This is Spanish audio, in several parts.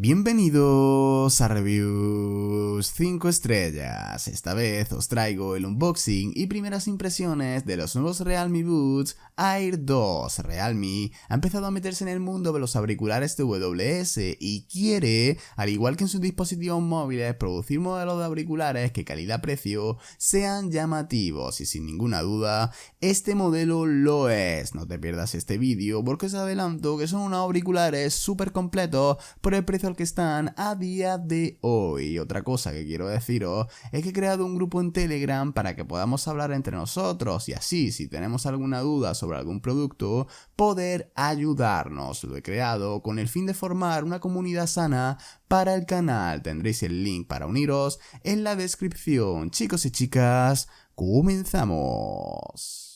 Bienvenidos a Reviews 5 estrellas. Esta vez os traigo el unboxing y primeras impresiones de los nuevos Realme Buds Air 2. Realme ha empezado a meterse en el mundo de los auriculares TWS y quiere, al igual que en sus dispositivos móviles, producir modelos de auriculares que calidad-precio sean llamativos y sin ninguna duda este modelo lo es. No te pierdas este vídeo porque os adelanto que son unos auriculares súper completos por el precio al que están a día de hoy. Otra cosa que quiero deciros es que he creado un grupo en Telegram para que podamos hablar entre nosotros y así, si tenemos alguna duda sobre algún producto, poder ayudarnos. Lo he creado con el fin de formar una comunidad sana para el canal. Tendréis el link para uniros en la descripción. Chicos y chicas, comenzamos.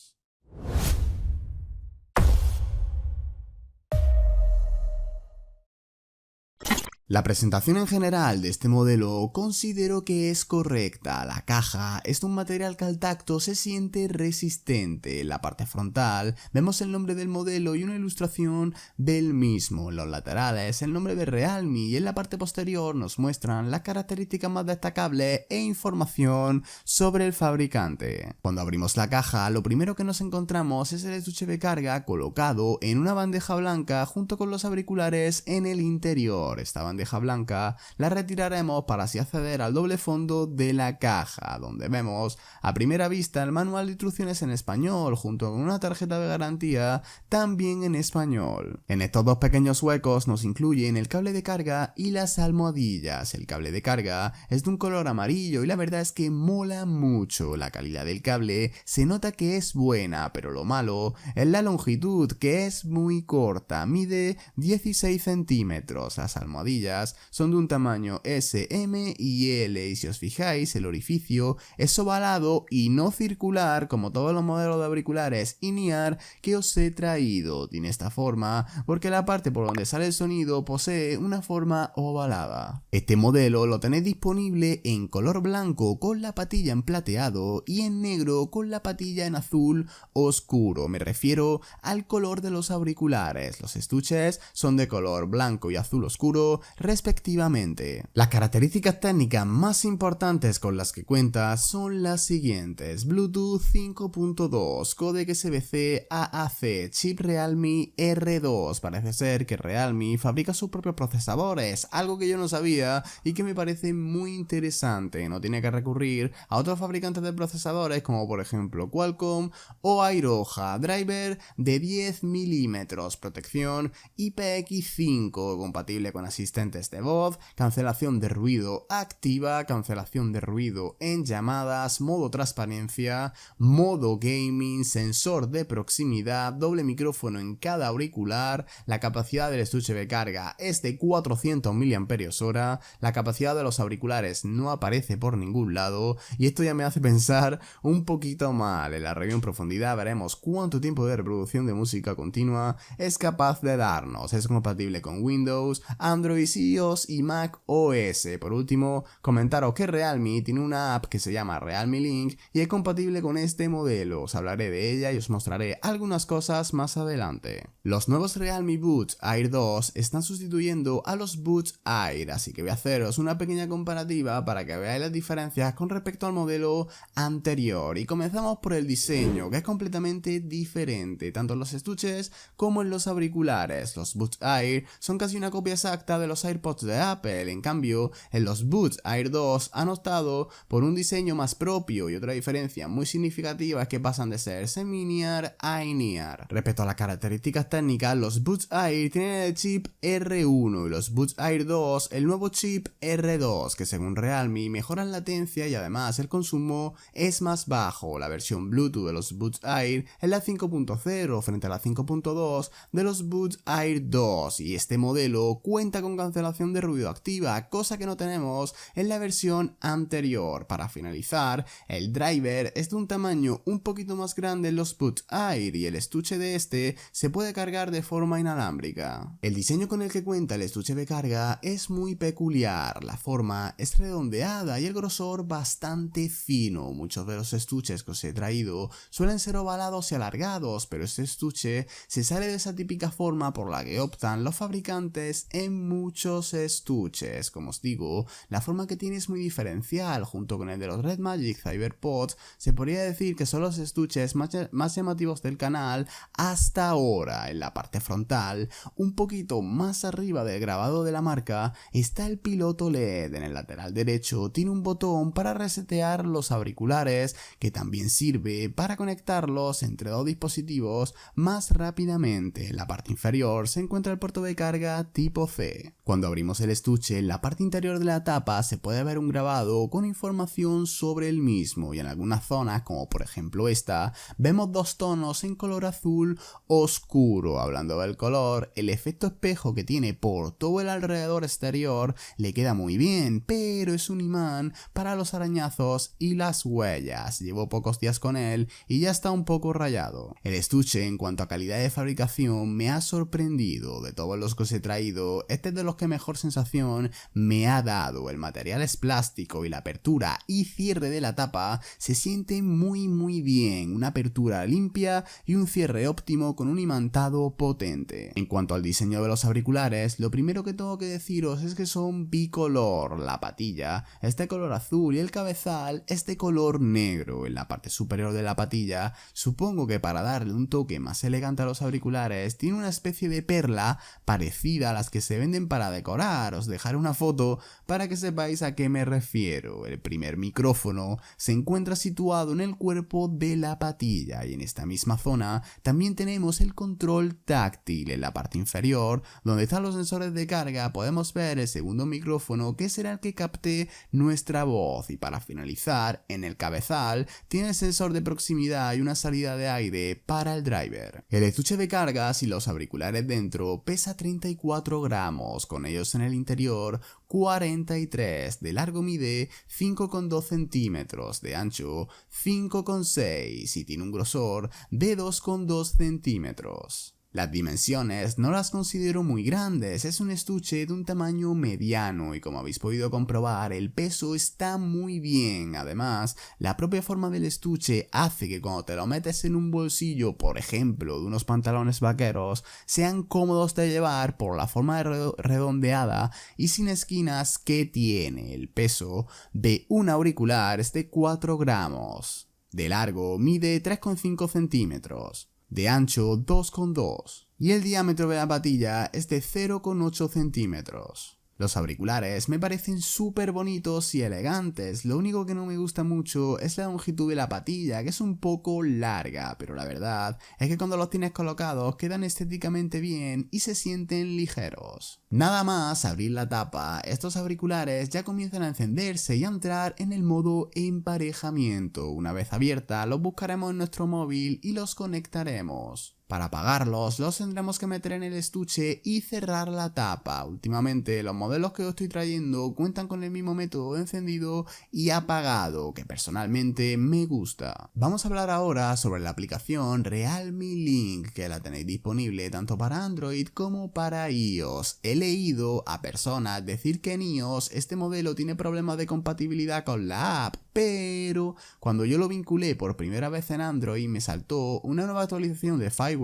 La presentación en general de este modelo considero que es correcta. La caja es de un material que al tacto se siente resistente. En la parte frontal vemos el nombre del modelo y una ilustración del mismo. En los laterales el nombre de Realme y en la parte posterior nos muestran las características más destacables e información sobre el fabricante. Cuando abrimos la caja, lo primero que nos encontramos es el estuche de carga colocado en una bandeja blanca junto con los auriculares en el interior. Esta bandeja blanca la retiraremos para así acceder al doble fondo de la caja, donde vemos a primera vista el manual de instrucciones en español junto con una tarjeta de garantía también en español. En estos dos pequeños huecos nos incluyen el cable de carga y las almohadillas. El cable de carga es de un color amarillo y la verdad es que mola mucho. La calidad del cable se nota que es buena, pero lo malo es la longitud, que es muy corta, mide 16 centímetros. Las almohadillas son de un tamaño S, M y L y si os fijáis el orificio es ovalado y no circular como todos los modelos de auriculares in-ear que os he traído. Tiene esta forma porque la parte por donde sale el sonido posee una forma ovalada. Este modelo lo tenéis disponible en color blanco con la patilla en plateado y en negro con la patilla en azul oscuro. Me refiero al color de los auriculares. Los estuches son de color blanco y azul oscuro respectivamente. Las características técnicas más importantes con las que cuenta son las siguientes: Bluetooth 5.2, codec SBC AAC, chip Realme R2. Parece ser que Realme fabrica sus propios procesadores, algo que yo no sabía y que me parece muy interesante. No tiene que recurrir a otros fabricantes de procesadores como por ejemplo Qualcomm o Airoha. Driver de 10 milímetros, protección IPX5 compatible con asistentes de voz, cancelación de ruido activa, cancelación de ruido en llamadas, modo transparencia, modo gaming, sensor de proximidad, doble micrófono en cada auricular. La capacidad del estuche de carga es de 400 mAh, la capacidad de los auriculares no aparece por ningún lado y esto ya me hace pensar un poquito mal. En la review en profundidad veremos cuánto tiempo de reproducción de música continua es capaz de darnos. Es compatible con Windows, Android, iOS y Mac OS. Por último, comentaros que Realme tiene una app que se llama Realme Link y es compatible con este modelo. Os hablaré de ella y os mostraré algunas cosas más adelante. Los nuevos Realme Buds Air 2 están sustituyendo a los Buds Air, así que voy a haceros una pequeña comparativa para que veáis las diferencias con respecto al modelo anterior. Y comenzamos por el diseño, que es completamente diferente, tanto en los estuches como en los auriculares. Los Buds Air son casi una copia exacta de los AirPods de Apple. En cambio, en los Buds Air 2 han optado por un diseño más propio y otra diferencia muy significativa es que pasan de ser semi-in-ear a in-ear. Respecto a las características técnicas, los Buds Air tienen el chip R1 y los Buds Air 2 el nuevo chip R2, que según Realme mejoran latencia y además el consumo es más bajo. La versión Bluetooth de los Buds Air es la 5.0 frente a la 5.2 de los Buds Air 2 y este modelo cuenta con cancelación de ruido activa, cosa que no tenemos en la versión anterior. Para finalizar, el driver es de un tamaño un poquito más grande en los Buds Air y el estuche de este se puede cargar de forma inalámbrica. El diseño con el que cuenta el estuche de carga es muy peculiar, la forma es redondeada y el grosor bastante fino. Muchos de los estuches que os he traído suelen ser ovalados y alargados, pero este estuche se sale de esa típica forma por la que optan los fabricantes en muchos muchos estuches. Como os digo, la forma que tiene es muy diferencial. Junto con el de los Red Magic CyberPods, se podría decir que son los estuches más llamativos del canal hasta ahora. En la parte frontal, un poquito más arriba del grabado de la marca, está el piloto LED. En el lateral derecho tiene un botón para resetear los auriculares, que también sirve para conectarlos entre dos dispositivos más rápidamente. En la parte inferior se encuentra el puerto de carga tipo C. Cuando abrimos el estuche, en la parte interior de la tapa se puede ver un grabado con información sobre el mismo, y en algunas zonas, como por ejemplo esta, vemos dos tonos en color azul oscuro. Hablando del color, el efecto espejo que tiene por todo el alrededor exterior le queda muy bien, pero es un imán para los arañazos y las huellas. Llevo pocos días con él y ya está un poco rayado. El estuche, en cuanto a calidad de fabricación, me ha sorprendido. De todos los que os he traído, este es de los que mejor sensación me ha dado. El material es plástico y la apertura y cierre de la tapa se siente muy bien. Una apertura limpia y un cierre óptimo con un imantado potente. En cuanto al diseño de los auriculares, lo primero que tengo que deciros es que son bicolor. La patilla es de color azul y el cabezal es de color negro. En la parte superior de la patilla, supongo que para darle un toque más elegante a los auriculares, tiene una especie de perla parecida a las que se venden para decorar. Os dejaré una foto para que sepáis a qué me refiero. El primer micrófono se encuentra situado en el cuerpo de la patilla, y en esta misma zona también tenemos el control táctil. En la parte inferior, donde están los sensores de carga, podemos ver el segundo micrófono, que será el que capte nuestra voz. Y para finalizar, en el cabezal tiene el sensor de proximidad y una salida de aire para el driver. El estuche de cargas y los auriculares dentro pesa 34 gramos, con ellos en el interior 43, de largo mide 5,2 centímetros, de ancho 5,6 y tiene un grosor de 2,2 centímetros. Las dimensiones no las considero muy grandes, es un estuche de un tamaño mediano y, como habéis podido comprobar, el peso está muy bien. Además, la propia forma del estuche hace que cuando te lo metes en un bolsillo, por ejemplo, de unos pantalones vaqueros, sean cómodos de llevar por la forma redondeada y sin esquinas que tiene. El peso de un auricular es de 4 gramos, de largo mide 3,5 centímetros. De ancho 2,2 y el diámetro de la patilla es de 0,8 centímetros. Los auriculares me parecen súper bonitos y elegantes. Lo único que no me gusta mucho es la longitud de la patilla, que es un poco larga, pero la verdad es que cuando los tienes colocados quedan estéticamente bien y se sienten ligeros. Nada más abrir la tapa, estos auriculares ya comienzan a encenderse y a entrar en el modo emparejamiento. Una vez abierta, los buscaremos en nuestro móvil y los conectaremos. Para apagarlos, los tendremos que meter en el estuche y cerrar la tapa. Últimamente, los modelos que os estoy trayendo cuentan con el mismo método de encendido y apagado, que personalmente me gusta. Vamos a hablar ahora sobre la aplicación Realme Link, que la tenéis disponible tanto para Android como para iOS. He leído a personas decir que en iOS este modelo tiene problemas de compatibilidad con la app, pero cuando yo lo vinculé por primera vez en Android me saltó una nueva actualización de firmware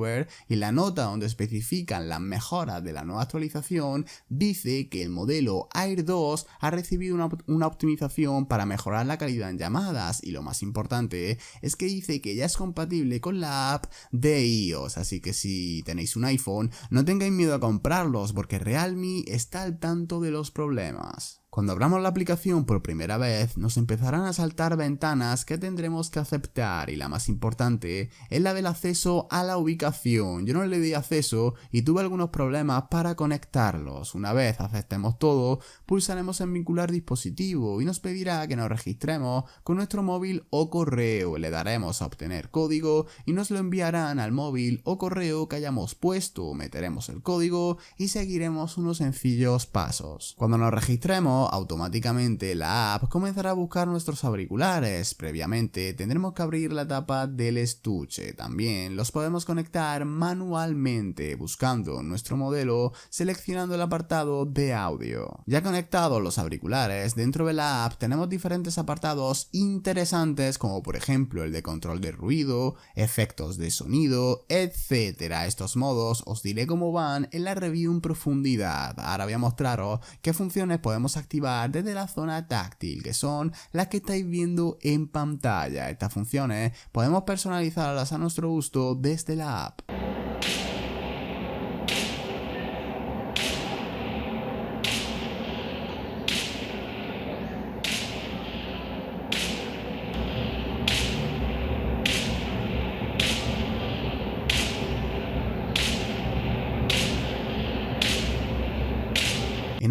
y la nota donde especifican las mejoras de la nueva actualización dice que el modelo Air 2 ha recibido una optimización para mejorar la calidad en llamadas, y lo más importante es que dice que ya es compatible con la app de iOS, así que si tenéis un iPhone no tengáis miedo a comprarlos porque Realme está al tanto de los problemas. Cuando abramos la aplicación por primera vez, nos empezarán a saltar ventanas que tendremos que aceptar, y la más importante es la del acceso a la ubicación. Yo no le di acceso y tuve algunos problemas para conectarlos. Una vez aceptemos todo, pulsaremos en vincular dispositivo y nos pedirá que nos registremos con nuestro móvil o correo. Le daremos a obtener código y nos lo enviarán al móvil o correo que hayamos puesto. Meteremos el código y seguiremos unos sencillos pasos. Cuando nos registremos, esto, automáticamente la app comenzará a buscar nuestros auriculares. Previamente tendremos que abrir la tapa del estuche. También los podemos conectar manualmente buscando nuestro modelo, seleccionando el apartado de audio. Ya conectados los auriculares, dentro de la app tenemos diferentes apartados interesantes como por ejemplo el de control de ruido, efectos de sonido, etcétera. Estos modos os diré cómo van en la review en profundidad. Ahora voy a mostraros qué funciones podemos activar desde la zona táctil, que son las que estáis viendo en pantalla. Estas funciones podemos personalizarlas a nuestro gusto desde la app.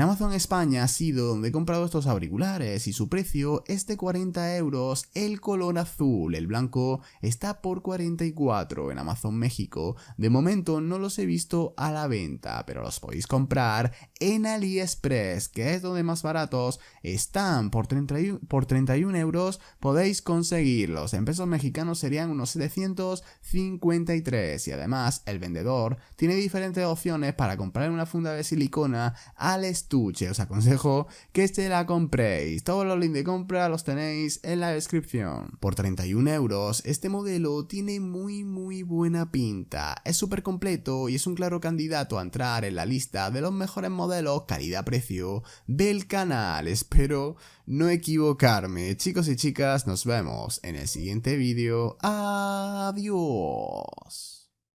En Amazon España ha sido donde he comprado estos auriculares y su precio es de 40 euros el color azul, el blanco está por 44 en Amazon México. De momento no los he visto a la venta, pero los podéis comprar en AliExpress, que es donde más baratos están. Por 31 euros podéis conseguirlos. En pesos mexicanos serían unos 753 y además el vendedor tiene diferentes opciones para comprar una funda de silicona al estuche. Os aconsejo que la compréis. Todos los links de compra los tenéis en la descripción. Por 31 euros este modelo tiene muy buena pinta. Es súper completo y es un claro candidato a entrar en la lista de los mejores modelos calidad-precio del canal. Espero no equivocarme. Chicos y chicas, nos vemos en el siguiente vídeo. Adiós.